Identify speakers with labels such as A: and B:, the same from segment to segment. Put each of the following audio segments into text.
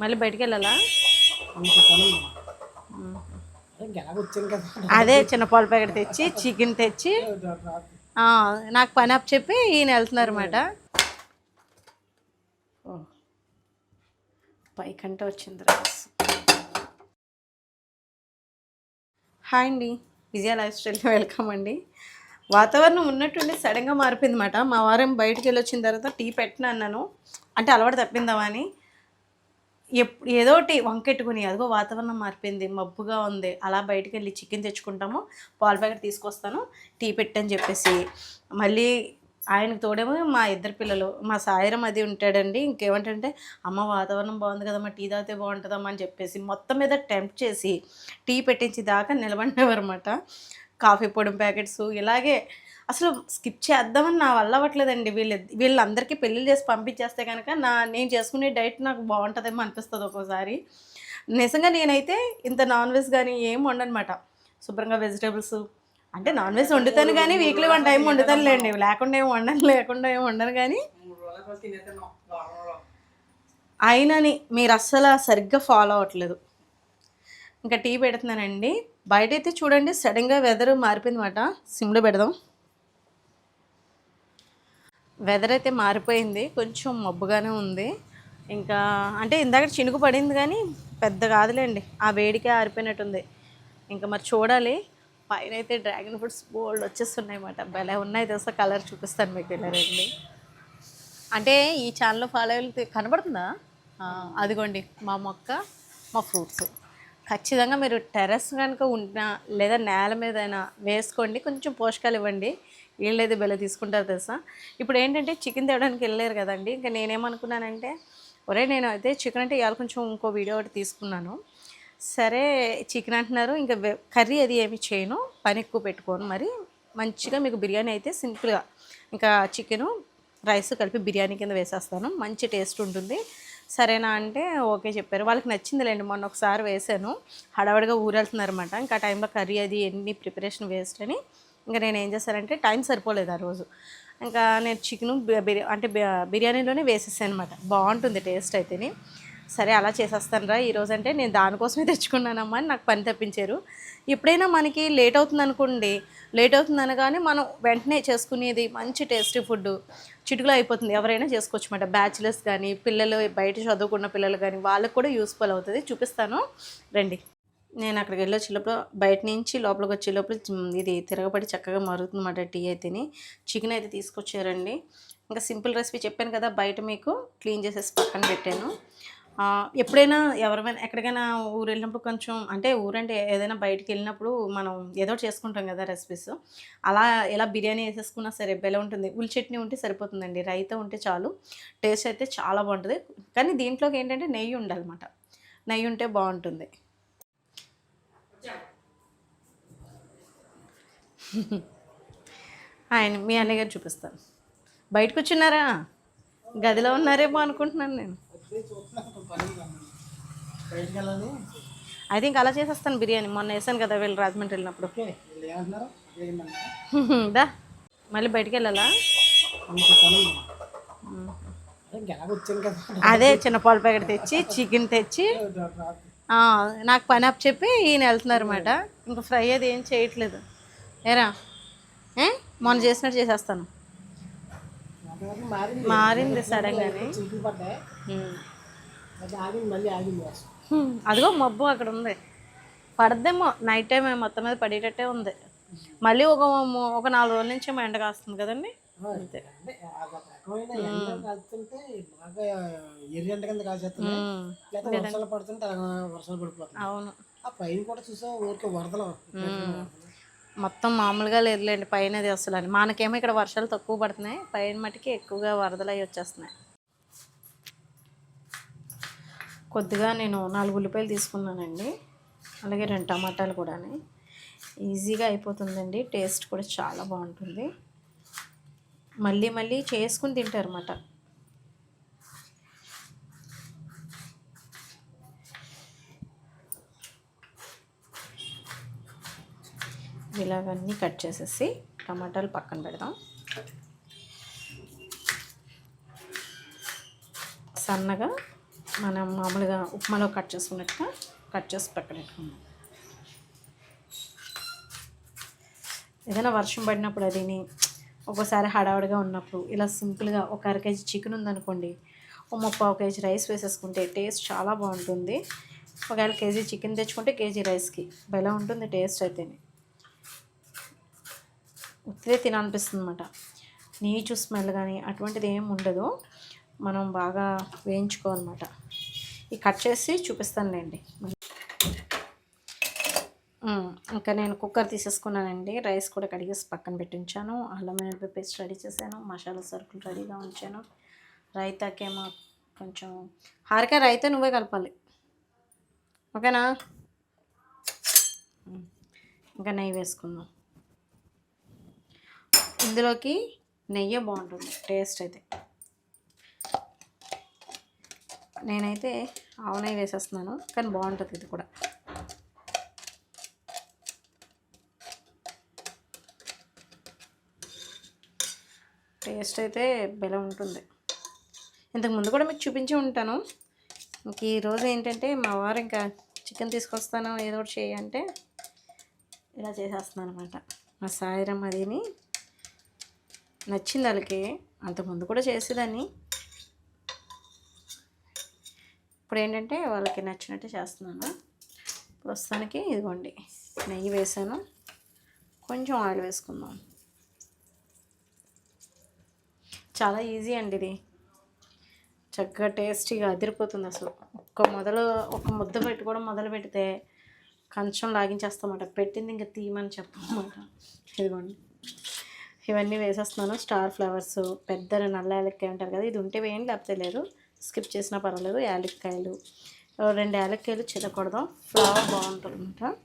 A: మళ్ళీ బయటికి వెళ్ళాలా?
B: కదా
A: అదే చిన్న పాల ప్యాకెట్ తెచ్చి చికెన్ తెచ్చి నాకు పని అప్ చెప్పి ఈయన వెళ్తున్నారు అన్నమాట. పైకంటే వచ్చింది రైస్. హాయ్ అండి, విజయ లైఫ్ స్టైల్కి వెల్కమ్ అండి. వాతావరణం ఉన్నట్టుండి సడన్గా మారిపోయింది అన్నమాట. మా వారం బయటికి వెళ్ళి వచ్చిన తర్వాత టీ పెట్టిన అన్నాను, అంటే అలవాటు తప్పిందామా అని ఏదో ఒకటి వంకెట్టుకుని, అదిగో వాతావరణం మారిపోయింది, మబ్బుగా ఉంది, అలా బయటికి వెళ్ళి చికెన్ తెచ్చుకుంటాము, పాల ప్యాకెట్ తీసుకొస్తాను, టీ పెట్టని చెప్పేసి మళ్ళీ ఆయనకు తోడేమో మా ఇద్దరు పిల్లలు, మా సాయిరం అది ఉంటాడండి. ఇంకేమంటే అమ్మ వాతావరణం బాగుంది కదమ్మా, టీ తాగితే బాగుంటుందమ్మా అని చెప్పేసి మొత్తం మీద టెంప్ట్ చేసి టీ పెట్టించి దాకా నిలబడినవారు అన్నమాట. కాఫీ పొడి ప్యాకెట్స్ ఇలాగే అసలు స్కిప్ చేద్దామని నా వల్ల అవ్వట్లేదండి. వీళ్ళందరికీ పెళ్ళిళ్ళు చేసి పంపించేస్తే కనుక నేను చేసుకునే డైట్ నాకు బాగుంటుందేమో అనిపిస్తుంది ఒక్కోసారి. నిజంగా నేనైతే ఇంత నాన్ వెజ్ కానీ ఏం వండనమాట. శుభ్రంగా వెజిటేబుల్స్ అంటే నాన్ వెజ్ వండుతాను కానీ వీక్లీ 1 టైం వండుతానులేండి, లేకుండా ఏం వండను కానీ. అయినని మీరు అస్సలు సరిగ్గా ఫాలో అవ్వట్లేదు. ఇంకా టీ పెడుతున్నానండి. బయట అయితే చూడండి సడన్గా వెదర్ మారిపోయింది అన్నమాట. సిమ్లో పెడదాం. వెదర్ అయితే మారిపోయింది, కొంచెం మబ్బుగానే ఉంది. ఇంకా అంటే ఇందాక చినుకు పడింది కానీ పెద్ద కాదులేండి, ఆ వేడికే ఆరిపోయినట్టుంది. ఇంకా మరి చూడాలి. పైన అయితే డ్రాగన్ ఫ్రూట్స్ బోల్డ్ వచ్చేస్తున్నాయి అన్నమాట. భలే ఉన్నాయి తెలుసా, కలర్ చూపిస్తాను మీకు ఇలా రండి. అంటే ఈ ఛానల్లో ఫాలో అయితే కనబడుతుందా? అదిగోండి మా మొక్క, మా ఫ్రూట్స్. ఖచ్చితంగా మీరు టెర్రస్ కనుక ఉన్నా లేదా నేల మీద అయినా వేసుకోండి, కొంచెం పోషకాలు ఇవ్వండి. వీళ్ళైతే బెల్ల తీసుకుంటారు తెలుసా. ఇప్పుడు ఏంటంటే చికెన్ తేవడానికి వెళ్ళారు కదండి. ఇంకా నేనేమనుకున్నానంటే నేను అయితే చికెన్ అంటే ఇవాళ కొంచెం ఇంకో వీడియో ఒకటి తీసుకున్నాను. సరే చికెన్ అంటున్నారు, ఇంకా కర్రీ అది ఏమి చేయను, పని ఎక్కువ పెట్టుకోను, మరి మంచిగా మీకు బిర్యానీ అయితే సింపుల్గా ఇంకా చికెను రైస్ కలిపి బిర్యానీ కింద వేసేస్తాను, మంచి టేస్ట్ ఉంటుంది. సరేనా అంటే ఓకే చెప్పారు. వాళ్ళకి నచ్చిందిలేండి. మొన్న ఒకసారి వేసాను, హడావడిగా ఊరెళ్తున్నారన్నమాట. ఇంకా ఆ టైంలో కర్రీ అది ఎన్ని ప్రిపరేషన్ వేస్ట్ అని ఇంకా నేను ఏం చేశానంటే టైం సరిపోలేదు ఆ రోజు. ఇంకా నేను చికెను అంటే బిర్యానీలోనే వేసేసాను అనమాట. బాగుంటుంది టేస్ట్ అయితేనే. సరే అలా చేసేస్తాను రా ఈరోజు అంటే, నేను దానికోసమే తెచ్చుకున్నానమ్మా అని నాకు పని తప్పించారు. ఎప్పుడైనా మనకి లేట్ అవుతుంది అనుకోండి, లేట్ అవుతుంది అనగానే మనం వెంటనే చేసుకునేది మంచి టేస్టీ ఫుడ్ చిటుకులో అయిపోతుంది. ఎవరైనా చేసుకోవచ్చు అన్నమాట. బ్యాచిలర్స్ కానీ పిల్లలు బయట చదువుకున్న పిల్లలు కానీ వాళ్ళకు కూడా యూస్ఫుల్ అవుతుంది. చూపిస్తాను రండి. నేను అక్కడికి వెళ్ళొచ్చే లోపల బయట నుంచి లోపలికి వచ్చే లోపల ఇది తిరగబడి చక్కగా మరుగుతుందన్నమాట టీ అయితేని. చికెన్ అయితే తీసుకొచ్చారండి. ఇంకా సింపుల్ రెసిపీ చెప్పాను కదా, బయట మీకు క్లీన్ చేసేసి పక్కన పెట్టాను. ఎప్పుడైనా ఎవరైనా ఎక్కడికైనా ఊరు వెళ్ళినప్పుడు కొంచెం అంటే ఊరంటే ఏదైనా బయటికి వెళ్ళినప్పుడు మనం ఏదో చేసుకుంటాం కదా రెసిపీస్, అలా ఇలా బిర్యానీ వేసేసుకున్నా సరే బెల ఉంటుంది. ఉల్లి చట్నీ ఉంటే సరిపోతుందండి, రైతా ఉంటే చాలు, టేస్ట్ అయితే చాలా బాగుంటుంది. కానీ దీంట్లోకి ఏంటంటే నెయ్యి ఉండాలన్నమాట, నెయ్యి ఉంటే బాగుంటుంది. ఆయన మీ అన్నయ్య గారు చూపిస్తాను. బయటకు వచ్చినారా, గదిలో ఉన్నారేమో అనుకుంటున్నాను నేను. అయితే ఇంకా అలా చేసేస్తాను బిర్యానీ. మొన్న వేసాను కదా వీళ్ళు రాజమండ్రి వెళ్ళినప్పుడు. దా మళ్ళీ బయటికి వెళ్ళాలా? అదే చిన్న పాల ప్యాకెట్ తెచ్చి చికెన్ తెచ్చి నాకు పని అప్ చెప్పి ఈయన వెళ్తున్నారు అన్నమాట. ఇంకా ఫ్రై అది ఏం చేయట్లేదు. ఏరా మొన్న చేసినట్టు చేసేస్తాను. మారింది సడన్గానే. అదిగో మబ్బు అక్కడ ఉంది, పడద్దేమో నైట్ టైం మొత్తం మీద పడేటట్టే ఉంది. మళ్ళీ ఒక 4 రోజుల నుంచి ఏమో ఎండ కాస్తుంది కదండి. అంతే. అవును, మొత్తం మామూలుగా లేదులేండి పైనది అసలు అని. మనకేమో ఇక్కడ వర్షాలు తక్కువ పడుతున్నాయి, పైన మటుకి ఎక్కువగా వరదలు అవి వచ్చేస్తున్నాయి. కొద్దిగా నేను 4 ఉల్లిపాయలు తీసుకున్నానండి, అలాగే 2 టమాటాలు కూడా. ఈజీగా అయిపోతుందండి, టేస్ట్ కూడా చాలా బాగుంటుంది. మళ్ళీ మళ్ళీ చేసుకుని తింటారు అన్నమాట. ఇలాగన్నీ కట్ చేసేసి టమాటాలు పక్కన పెడదాం. సన్నగా మనం మామూలుగా ఉప్మాలో కట్ చేసుకున్నట్టుగా కట్ చేసి పక్కన పెట్టుకున్నాం. ఏదైనా వర్షం పడినప్పుడు అదిని ఒక్కోసారి హడావుడిగా ఉన్నప్పుడు ఇలా సింపుల్గా ఒక అర కేజీ చికెన్ ఉందనుకోండి, ఒక 3/4 కేజీ రైస్ వేసేసుకుంటే టేస్ట్ చాలా బాగుంటుంది. ఒకవేళ కేజీ చికెన్ తెచ్చుకుంటే కేజీ రైస్కి భలే ఉంటుంది టేస్ట్ అయితేనే. ఉత్తిదే తినాలనిపిస్తుంది అన్నమాట. నీచు స్మెల్ కానీ అటువంటిది ఏమి ఉండదు. మనం బాగా వేయించుకోవాలన్నమాట. ఈ కట్ చేసి చూపిస్తానులేండి. ఇంకా నేను కుక్కర్ తీసేసుకున్నానండి. రైస్ కూడా కడిగేసి పక్కన పెట్టించాను. అల్లం వెల్లుల్లి పేస్ట్ రెడీ చేశాను. మసాలా సరుకులు రెడీగా ఉంచాను. రైతాకేమో కొంచెం హారిక రైతా నువ్వే కలపాలి, ఓకేనా? ఇంకా నెయ్యి వేసుకుందాం. ఇందులోకి నెయ్యి బాగుంటుంది టేస్ట్ అయితే. నేనైతే ఆవు నెయ్యి వేసేస్తున్నాను, కానీ బాగుంటుంది ఇది కూడా. టేస్ట్ అయితే బెల ఉంటుంది. ఇంతకుముందు కూడా మీకు చూపించి ఉంటాను. ఇంక ఈరోజు ఏంటంటే మా వారు ఇంకా చికెన్ తీసుకొస్తాను ఏదో ఒకటి చేయంటే ఇలా చేసేస్తున్నాను అనమాట. మా సాయిరం అదిని నచ్చింది వాళ్ళకి. అంతకుముందు కూడా చేసేదాన్ని, ఇప్పుడు ఏంటంటే వాళ్ళకి నచ్చినట్టు చేస్తున్నాను. ప్రస్తుతానికి ఇదిగోండి నెయ్యి వేసాను, కొంచెం ఆయిల్ వేసుకుందాం. చాలా ఈజీ అండి ఇది, చక్కగా టేస్టీగా అదిరిపోతుంది అసలు. ఒక ముద్ద పెట్టుకోవడం మొదలు పెడితే కంచం లాగించేస్తామన్నమాట. పెట్టింది ఇంకా తీయమని చెప్పమాట. ఇదిగోండి ఇవన్నీ వేసేస్తున్నాను. స్టార్ ఫ్లవర్స్, పెద్ద నల్ల యాలక్కాయ అంటారు కదా, ఇది ఉంటే వేయండి, లేకపోతే లేదు, స్కిప్ చేసినా పర్వాలేదు. యాలక్కాయలు 2 యాలక్కాయలు చితకూడదాం, ఫ్లేవర్ బాగుంటుంది అనమాట.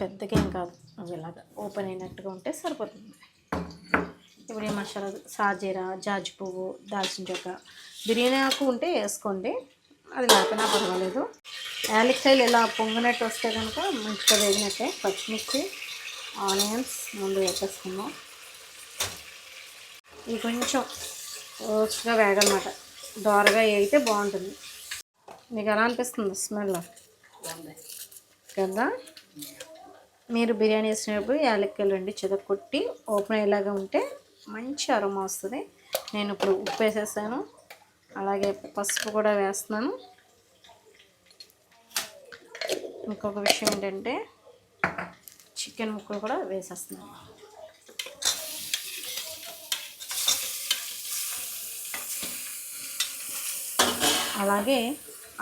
A: పెద్దగా ఏం కాదు, అవి ఇలాగా ఓపెన్ అయినట్టుగా ఉంటే సరిపోతుంది. ఇప్పుడు ఈ మసాలా సాజీరా, జాజి పువ్వు, దాల్చిన చెక్క, బిర్యానీ ఆకు ఉంటే వేసుకోండి, అది లేకపోయినా పర్వాలేదు. యాలక్కాయలు ఇలా పొంగినట్టు వస్తే కనుక మంచిగా వేగినట్టే. పచ్చిమిర్చి, ఆనియన్స్ ముందు వేసేసుకుందాం. ఇవి కొంచెం రోస్ట్గా వేగనమాట, దోరగా వేగితే బాగుంటుంది. మీకు ఎలా అనిపిస్తుంది స్మెల్ కదా? మీరు బిర్యానీ వేసినప్పుడు యాలక్కాయలు 2 చితక్కొట్టి ఓపెన్ అయ్యేలాగా ఉంటే మంచి అరోమా వస్తుంది. నేను ఇప్పుడు ఉప్పు వేసేసాను, అలాగే పసుపు కూడా వేస్తున్నాను. ఇంకొక విషయం ఏంటంటే చికెన్ ముక్కలు కూడా వేసేస్తున్నాను. అలాగే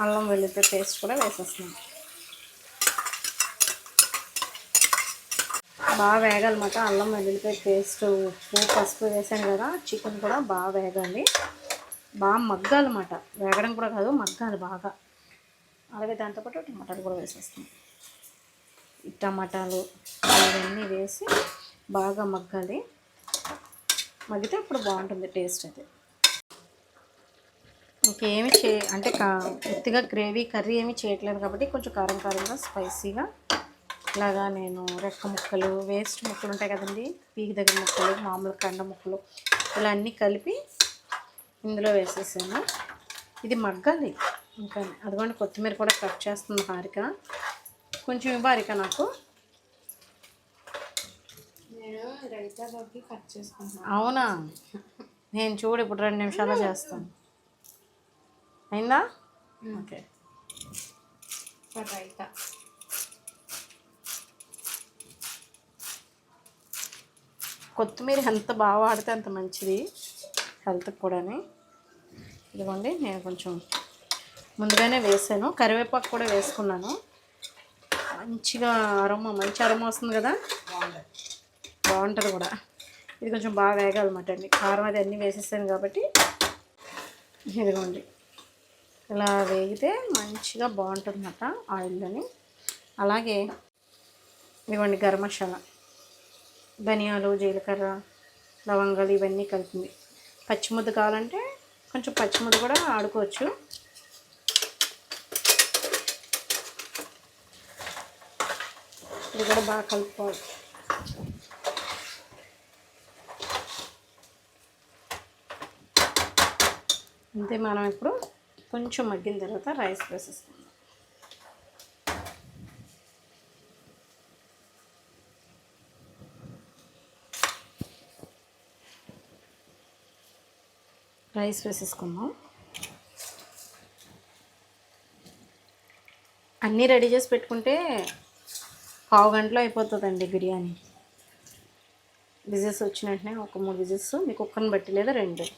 A: అల్లం వెల్లుల్లి పేస్ట్ కూడా వేసేస్తున్నాను. బాగా వేగాలన్నమాట. అల్లం వెల్లుల్లిపాయ పేస్ట్, ఉప్పు, పసుపు వేసాను కదా, చికెన్ కూడా బాగా వేగాలి, బాగా మగ్గాలన్నమాట. వేగడం కూడా కాదు, మగ్గాలి బాగా. అలాగే దాంతోపాటు టమాటాలు కూడా వేసేస్తాం. ఈ టమాటాలు అవన్నీ వేసి బాగా మగ్గాలి. మగ్గితే అప్పుడు బాగుంటుంది టేస్ట్ అయితే. ఇంకేమి అంటే పూర్తిగా గ్రేవీ కర్రీ ఏమీ చేయట్లేదు కాబట్టి కొంచెం కారం కారంగా స్పైసీగా ఇలాగా నేను రెక్క ముక్కలు, వేస్ట్ ముక్కలు ఉంటాయి కదండి, పీకి దగ్గర ముక్కలు, మామూలు కండ ముక్కలు, ఇలా అన్నీ కలిపి ఇందులో వేసేసాను. ఇది మగ్గాలి ఇంకా. అదిగోండి కొత్తిమీర కూడా కట్ చేస్తుంది హారిక. కొంచెం ఇవ్వారిక నాకు. కట్ చేసుకుంటాను. అవునా? నేను చూడు ఇప్పుడు 2 నిమిషాల్లో చేస్తాను. అయిందా? ఓకే. రైతా కొత్తిమీర ఎంత బాగా వాడితే అంత మంచిది హెల్త్కి కూడా. ఇదిగోండి నేను కొంచెం ముందుగానే వేసాను, కరివేపాకు కూడా వేసుకున్నాను. మంచిగా మంచి అరోమా వస్తుంది కదా, బాగుంటుంది కూడా. ఇది కొంచెం బాగా వేగాలన్నమాట అండి. కారం అది అన్నీ వేసేసాను కాబట్టి. ఇదిగోండి ఇలా వేగితే మంచిగా బాగుంటుంది అన్నమాట ఆయిల్లోని. అలాగే ఇదిగోండి గరం మసాలా, ధనియాలు, జీలకర్ర, లవంగాలు ఇవన్నీ కలిపింది. పచ్చిముద్ద కావాలంటే కొంచెం పచ్చిముద్ద కూడా ఆడుకోవచ్చు. ఇది కూడా బాగా కలుపుకోవాలి. అంతే. మనం ఇప్పుడు కొంచెం మగ్గిన తర్వాత రైస్ వేసేసుకుందాం. రైస్ వేసేసుకుందాం. అన్నీ రెడీ చేసి పెట్టుకుంటే పావు గంటలో అయిపోతుందండి బిర్యానీ. విజిల్స్ వచ్చిన వెంటనే ఒక 3 విజిల్స్, మీ కుక్కర్ని బట్టి లేదా 2.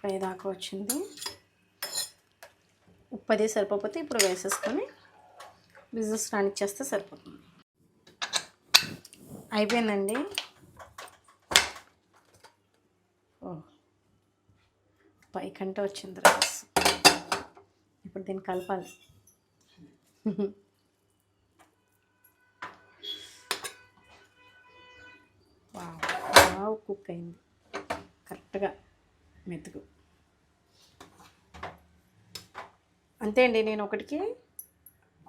A: పైదాకా వచ్చింది. ఉప్పు అది సరిపోతే ఇప్పుడు వేసేసుకొని విజిల్స్ రానిచ్చేస్తే సరిపోతుంది. అయిపోయిందండి. పైకంటే వచ్చింది రైస్. ఇప్పుడు దీన్ని కలపాలి. వావ్, కుక్ అయింది కరెక్ట్గా మెతుకు. అంతే అండి. నేను ఒకటికి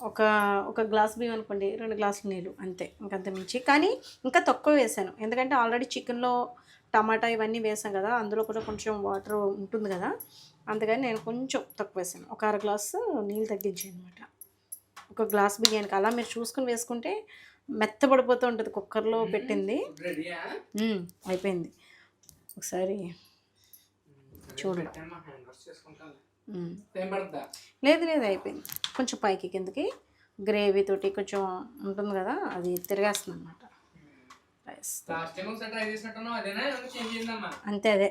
A: ఒక గ్లాస్ బియ్యం అనుకోండి, 2 గ్లాసులు నీళ్ళు అంతే, ఇంకంత మించి. కానీ ఇంకా తక్కువ వేసాను, ఎందుకంటే ఆల్రెడీ చికెన్లో టమాటా ఇవన్నీ వేసాం కదా, అందులో కూడా కొంచెం వాటర్ ఉంటుంది కదా, అందుకని నేను కొంచెం తక్కువ వేసాను. ఒక 1/2 గ్లాసు నీళ్ళు తగ్గించాను అనమాట ఒక గ్లాస్ బియ్యానికి. అలా మీరు చూసుకుని వేసుకుంటే మెత్తబడిపోతూ ఉంటుంది. కుక్కర్లో పెట్టింది అయిపోయింది. ఒకసారి చూడండి. లేదు అయిపోయింది. కొంచెం పైకి కిందకి గ్రేవీ తోటి కొంచెం ఉంటుంది కదా, అది తిరిగేస్తుంది అనమాట రైస్. అంతే, అదే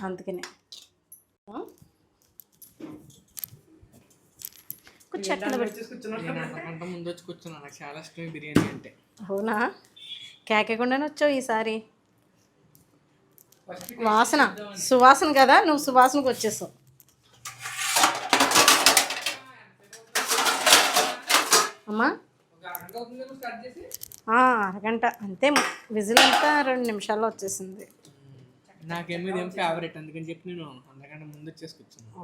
A: అందుకనే. అవునా? కేకకుండానే వచ్చావు ఈసారి. వాసన సువాసన కదా, నువ్వు సువాసనకు వచ్చేసావు. అమ్మా అరగంట అంతే. విజిల్ అంతా 2 నిమిషాల్లో వచ్చేసింది.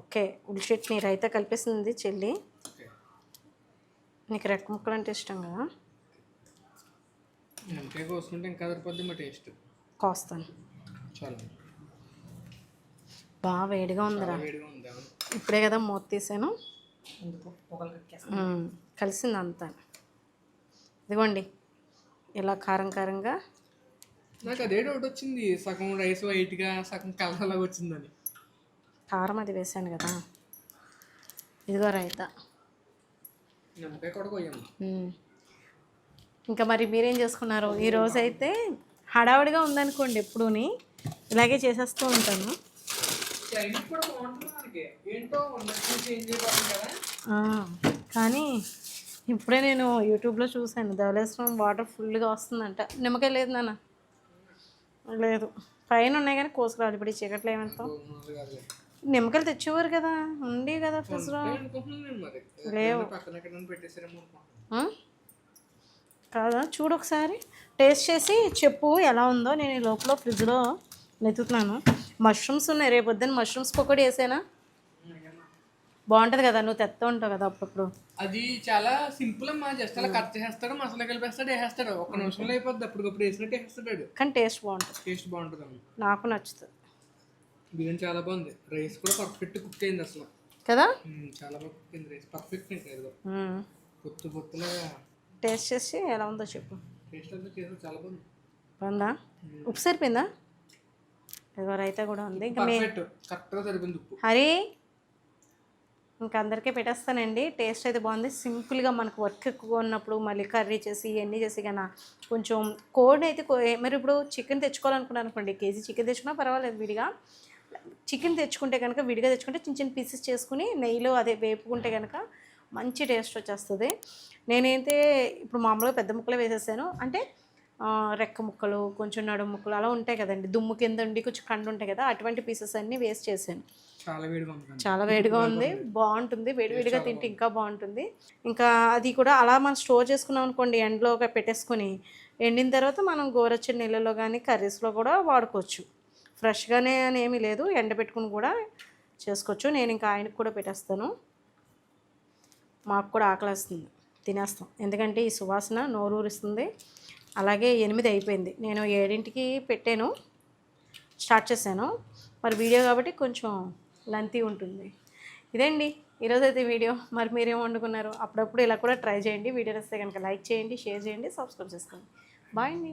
A: ఓకే. ఉల్లిషెట్ నీరు అయితే కలిపేసింది చెల్లి. నీకు రెక్క ముక్కలు అంటే ఇష్టం కదా, కోస్తాను. బాగా వేడిగా ఉందిరా. ఇప్పుడే కదా మూత తీసాను, కలిసింది అంతా. ఇదిగోండి ఇలా కారంగా.
B: నాకు అదే డౌట్ వచ్చింది, సగం రైస్ వైట్గా సగం కలర్ లాగా వచ్చిందని.
A: కారం అది వేసాను కదా. ఇదిగో రైతా. ఇంకా మరి మీరేం చేసుకున్నారు ఈరోజు? అయితే హడావుడిగా ఉందనుకోండి, ఎప్పుడూని ఇలాగే చేసేస్తూ ఉంటాను. కానీ ఇప్పుడే నేను యూట్యూబ్లో చూశాను, ధవళేశ్వరం వాటర్ ఫుల్గా వస్తుందంట. నిమ్మకాయ లేదు నాన్న? లేదు, పైన ఉన్నాయి కానీ కోసుకురావాలి. ఇప్పుడు ఈ చీకట్లో ఏమంటాం? నిమ్మకాయలు తెచ్చేవారు కదా, ఉండి కదా ఫ్రిడ్జ్లో. లేవు కాదా? చూడు ఒకసారి టేస్ట్ చేసి చెప్పు ఎలా ఉందో. నేను ఈ లోపల ఫ్రిడ్జ్లో వెతుకుతున్నాను. మష్రూమ్స్ ఉన్నాయి, రేపు పొద్దున్న మష్రూమ్స్ పకోడీ వేసేనా? బాగుంటుంది కదా, నువ్వు తెస్తా ఉంటావు కదా అప్పుడప్పుడు.
B: అది చాలా సింపుల్ అమ్మా, జస్ట్ అలా కట్ చేస్తాడు, మసాలా కలిపేస్తాడు, వేసేస్తాడు. 1 నిమిషంలో అయిపోద్ది. అప్పటికప్పుడు వేసినట్టు వేసేస్తాడు.
A: కానీ టేస్ట్ బాగుంటుంది అమ్మ. నాకు నచ్చుతుంది.
B: బిర్యానీ చాలా బాగుంది. రైస్ కూడా పర్ఫెక్ట్ కుక్ అయింది అసలు
A: కదా,
B: చాలా బాగా కుక్ అయింది రైస్. పర్ఫెక్ట్ ఇంకా ఏదో పొత్తులాగా.
A: టేస్ట్ చేసి ఎలా ఉందో చెప్పు.
B: టేస్ట్ అంతా చేసి చాలా బాగుంది.
A: బాగుందా? ఉప్పు సరిపోయిందా? ఏదో రైతా కూడా ఉంది. ఇంకా
B: కరెక్ట్గా సరిపోయింది ఉప్పు.
A: హరి ఇంకా అందరికీ పెట్టేస్తానండి. టేస్ట్ అయితే బాగుంది. సింపుల్గా మనకు వర్క్ ఎక్కువ ఉన్నప్పుడు మళ్ళీ కర్రీ చేసి ఇవన్నీ చేసి కన్నా కొంచెం కోడిని అయితే మరి ఇప్పుడు చికెన్ తెచ్చుకోవాలనుకున్నాను అనుకోండి, కేజీ చికెన్ తెచ్చుకున్నా పర్వాలేదు. విడిగా చికెన్ తెచ్చుకుంటే కనుక, విడిగా తెచ్చుకుంటే చిన్న పీసెస్ చేసుకుని నెయ్యిలో అదే వేపుకుంటే కనుక మంచి టేస్ట్ వచ్చేస్తుంది. నేనైతే ఇప్పుడు మామూలుగా పెద్ద ముక్కలు వేసేసాను. అంటే రెక్క ముక్కలు, కొంచెం నడుము ముక్కలు అలా ఉంటాయి కదండి, దుమ్ము కింద ఉండి కొంచెం కండు ఉంటాయి కదా, అటువంటి పీసెస్ అన్నీ వేస్ట్ చేశాను. చాలా వేడిగా ఉంది. బాగుంటుంది, వేడివేడిగా తింటే ఇంకా బాగుంటుంది. ఇంకా అది కూడా అలా మనం స్టోర్ చేసుకున్నాం అనుకోండి, ఎండలో పెట్టేసుకొని ఎండిన తర్వాత మనం గోరచ్చని నీళ్ళలో కానీ కర్రీస్లో కూడా వాడుకోవచ్చు. ఫ్రెష్గానే అని ఏమీ లేదు, ఎండబెట్టుకుని కూడా చేసుకోవచ్చు. నేను ఇంకా ఆయనకు కూడా పెట్టేస్తాను. మాకు కూడా ఆకలేస్తుంది, తినేస్తాం. ఎందుకంటే ఈ సువాసన నోరూరిస్తుంది. అలాగే 8 అయిపోయింది, నేను 7కి పెట్టాను, స్టార్ట్ చేశాను. మరి వీడియో కాబట్టి కొంచెం లెంతీ ఉంటుంది. ఇదండి ఈరోజైతే వీడియో. మరి మీరేం వండుకున్నారు? అప్పుడప్పుడు ఇలా కూడా ట్రై చేయండి. వీడియో నచ్చితే కనుక లైక్ చేయండి, షేర్ చేయండి, సబ్స్క్రైబ్ చేసుకోండి. బాయ్ అండి.